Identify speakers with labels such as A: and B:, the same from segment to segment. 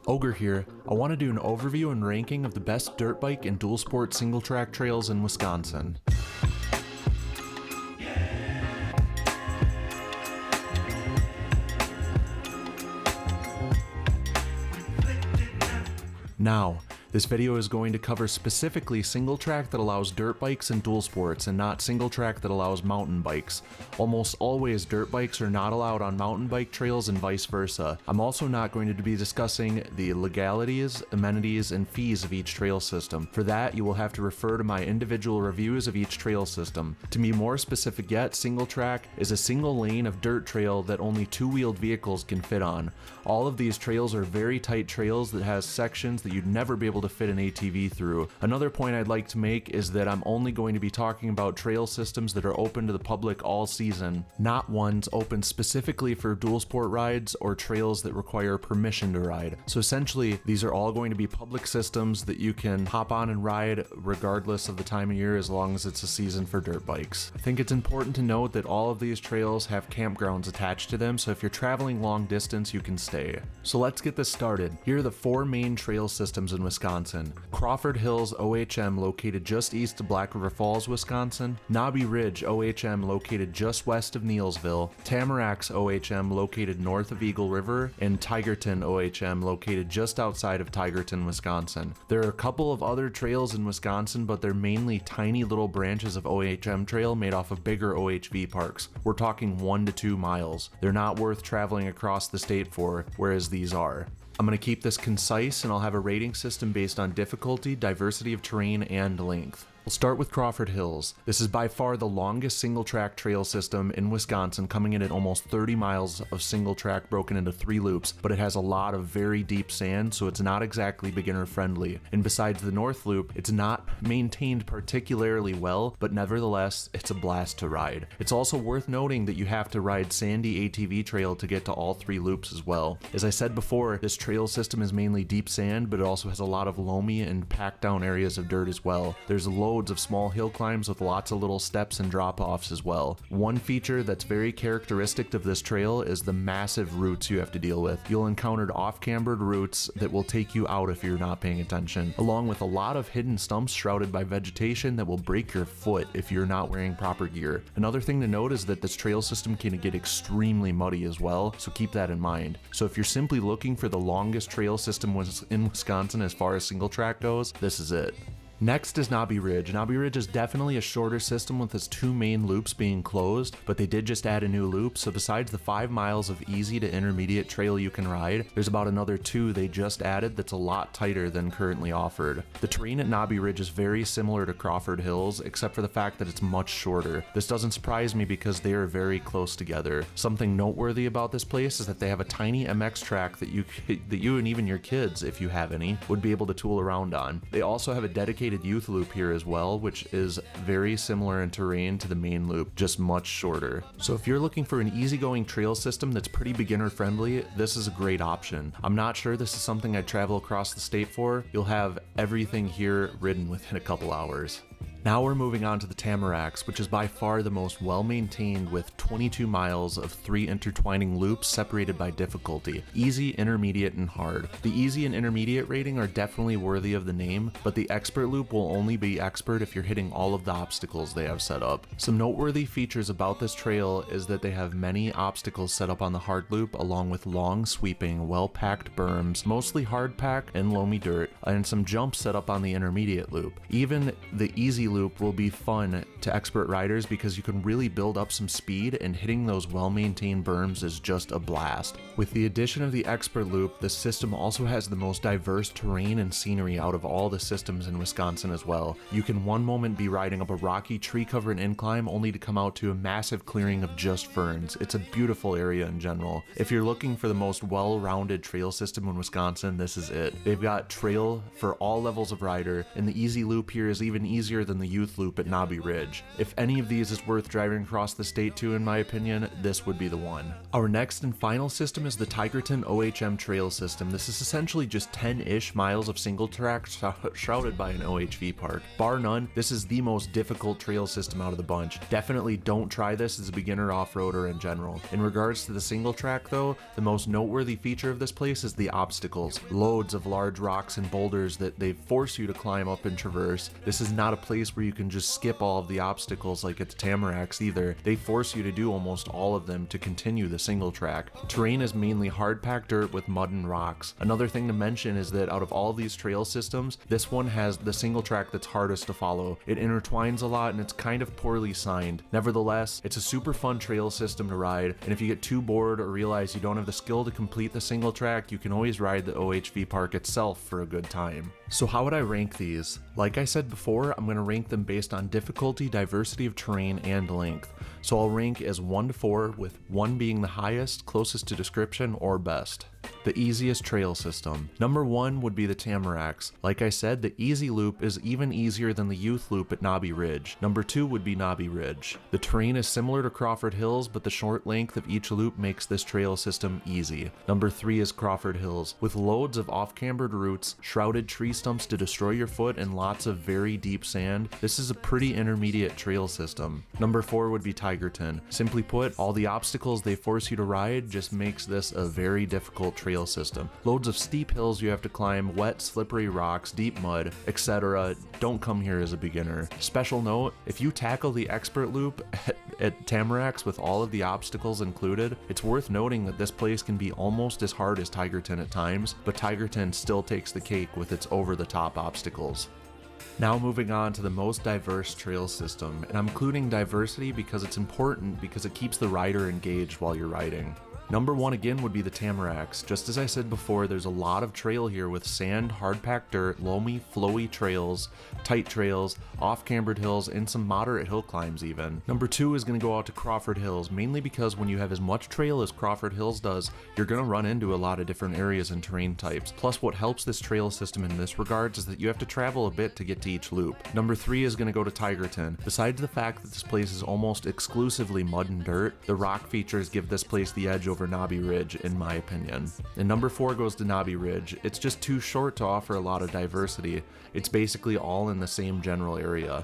A: Ogre here. I want to do an overview and ranking of the best dirt bike and dual sport single track trails in Wisconsin. Now, this video is going to cover specifically single track that allows dirt bikes and dual sports and not single track that allows mountain bikes. Almost always dirt bikes are not allowed on mountain bike trails and vice versa. I'm also not going to be discussing the legalities, amenities, and fees of each trail system. For that, you will have to refer to my individual reviews of each trail system. To be more specific yet, single track is a single lane of dirt trail that only two-wheeled vehicles can fit on. All of these trails are very tight trails that has sections that you'd never be able to fit an ATV through. Another point I'd like to make is that I'm only going to be talking about trail systems that are open to the public all season, not ones open specifically for dual sport rides or trails that require permission to ride. So essentially, these are all going to be public systems that you can hop on and ride regardless of the time of year as long as it's a season for dirt bikes. I think it's important to note that all of these trails have campgrounds attached to them, so if you're traveling long distance, you can stay. So let's get this started. Here are the four main trail systems in Wisconsin. Crawford Hills OHM located just east of Black River Falls, Wisconsin, Knobby Ridge OHM located just west of Neillsville, Tamaracks OHM located north of Eagle River, and Tigerton OHM located just outside of Tigerton, Wisconsin. There are a couple of other trails in Wisconsin, but they're mainly tiny little branches of OHM trail made off of bigger OHV parks. We're talking 1 to 2 miles. They're not worth traveling across the state for, whereas these are. I'm going to keep this concise and I'll have a rating system based on difficulty, diversity of terrain, and length. We'll start with Crawford Hills. This is by far the longest single track trail system in Wisconsin, coming in at almost 30 miles of single track broken into 3 loops, but it has a lot of very deep sand, so it's not exactly beginner friendly. And besides the north loop, it's not maintained particularly well, but nevertheless, it's a blast to ride. It's also worth noting that you have to ride sandy ATV trail to get to all 3 loops as well. As I said before, this trail system is mainly deep sand, but it also has a lot of loamy and packed down areas of dirt as well. There's loads of small hill climbs with lots of little steps and drop-offs as well. One feature that's very characteristic of this trail is the massive roots you have to deal with. You'll encounter off-cambered roots that will take you out if you're not paying attention, along with a lot of hidden stumps shrouded by vegetation that will break your foot if you're not wearing proper gear. Another thing to note is that this trail system can get extremely muddy as well, so keep that in mind. So if you're simply looking for the longest trail system in Wisconsin as far as single track goes, this is it. Next is Knobby Ridge. Knobby Ridge is definitely a shorter system with its 2 main loops being closed, but they did just add a new loop, so besides the 5 miles of easy to intermediate trail you can ride, there's about another 2 they just added that's a lot tighter than currently offered. The terrain at Knobby Ridge is very similar to Crawford Hills, except for the fact that it's much shorter. This doesn't surprise me because they are very close together. Something noteworthy about this place is that they have a tiny MX track that you and even your kids, if you have any, would be able to tool around on. They also have a dedicated youth loop here as well, which is very similar in terrain to the main loop, just much shorter. So if you're looking for an easygoing trail system that's pretty beginner friendly, this is a great option. I'm not sure this is something I'd travel across the state for. You'll have everything here ridden within a couple hours. Now we're moving on to the Tamaracks, which is by far the most well-maintained with 22 miles of 3 intertwining loops separated by difficulty, easy, intermediate, and hard. The easy and intermediate rating are definitely worthy of the name, but the expert loop will only be expert if you're hitting all of the obstacles they have set up. Some noteworthy features about this trail is that they have many obstacles set up on the hard loop, along with long, sweeping, well-packed berms, mostly hard pack and loamy dirt, and some jumps set up on the intermediate loop. Even the easy loop will be fun to expert riders because you can really build up some speed, and hitting those well-maintained berms is just a blast. With the addition of the expert loop, the system also has the most diverse terrain and scenery out of all the systems in Wisconsin as well. You can one moment be riding up a rocky tree-covered incline only to come out to a massive clearing of just ferns. It's a beautiful area in general. If you're looking for the most well-rounded trail system in Wisconsin, this is it. They've got trail for all levels of rider, and the easy loop here is even easier easier than the youth loop at Knobby Ridge. If any of these is worth driving across the state to, in my opinion, this would be the one. Our next and final system is the Tigerton OHM Trail System. This is essentially just 10-ish miles of single track shrouded by an OHV park. Bar none, this is the most difficult trail system out of the bunch. Definitely don't try this as a beginner off-roader in general. In regards to the single track though, the most noteworthy feature of this place is the obstacles. Loads of large rocks and boulders that they force you to climb up and traverse. This is not a place where you can just skip all of the obstacles like at the Tamaracks either. They force you to do almost all of them to continue the single track. Terrain is mainly hard-packed dirt with mud and rocks. Another thing to mention is that out of all of these trail systems, this one has the single track that's hardest to follow. It intertwines a lot and it's kind of poorly signed. Nevertheless, it's a super fun trail system to ride, and if you get too bored or realize you don't have the skill to complete the single track, you can always ride the OHV park itself for a good time. So how would I rank these? Like I said before, I'm going to rank them based on difficulty, diversity of terrain, and length. So I'll rank as 1 to 4, with 1 being the highest, closest to description, or best. The easiest trail system. Number 1 would be the Tamaracks. Like I said, the easy loop is even easier than the youth loop at Knobby Ridge. Number 2 would be Knobby Ridge. The terrain is similar to Crawford Hills, but the short length of each loop makes this trail system easy. Number 3 is Crawford Hills. With loads of off-cambered roots, shrouded tree stumps to destroy your foot, and lots of very deep sand, this is a pretty intermediate trail system. Number 4 would be Tigerton. Simply put, all the obstacles they force you to ride just makes this a very difficult trail system. Loads of steep hills you have to climb, wet, slippery rocks, deep mud, etc. Don't come here as a beginner. Special note, if you tackle the expert loop at Tamaracks with all of the obstacles included, it's worth noting that this place can be almost as hard as Tigerton at times, but Tigerton still takes the cake with its over-the-top obstacles. Now moving on to the most diverse trail system, and I'm including diversity because it's important because it keeps the rider engaged while you're riding. Number 1 again would be the Tamaracks. Just as I said before, there's a lot of trail here with sand, hard-packed dirt, loamy, flowy trails, tight trails, off-cambered hills, and some moderate hill climbs even. Number 2 is going to go out to Crawford Hills, mainly because when you have as much trail as Crawford Hills does, you're going to run into a lot of different areas and terrain types. Plus, what helps this trail system in this regards is that you have to travel a bit to get to each loop. Number 3 is going to go to Tigerton. Besides the fact that this place is almost exclusively mud and dirt, the rock features give this place the edge over Knobby Ridge, in my opinion. And number 4 goes to Knobby Ridge. It's just too short to offer a lot of diversity. It's basically all in the same general area.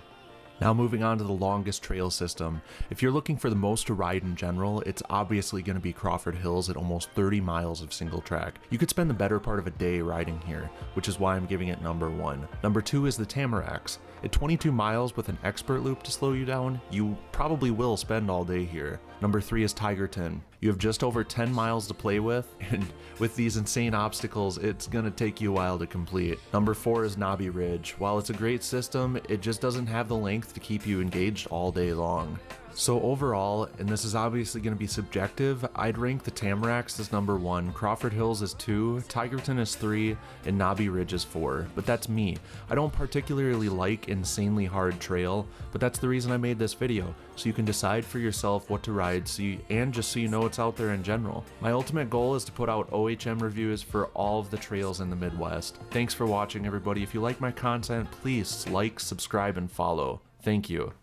A: Now moving on to the longest trail system. If you're looking for the most to ride in general, it's obviously going to be Crawford Hills at almost 30 miles of single track. You could spend the better part of a day riding here, which is why I'm giving it number 1. Number 2 is the Tamaracks. At 22 miles with an expert loop to slow you down, you probably will spend all day here. Number 3 is Tigerton. You have just over 10 miles to play with, and with these insane obstacles, it's gonna take you a while to complete. Number 4 is Knobby Ridge. While it's a great system, it just doesn't have the length to keep you engaged all day long. So overall, and this is obviously going to be subjective, I'd rank the Tamaracks as number 1, Crawford Hills as 2, Tigerton as 3, and Knobby Ridge as 4. But that's me. I don't particularly like insanely hard trail, but that's the reason I made this video, so you can decide for yourself what to ride, and just so you know what's out there in general. My ultimate goal is to put out OHM reviews for all of the trails in the Midwest. Thanks for watching, everybody. If you like my content, please like, subscribe, and follow. Thank you.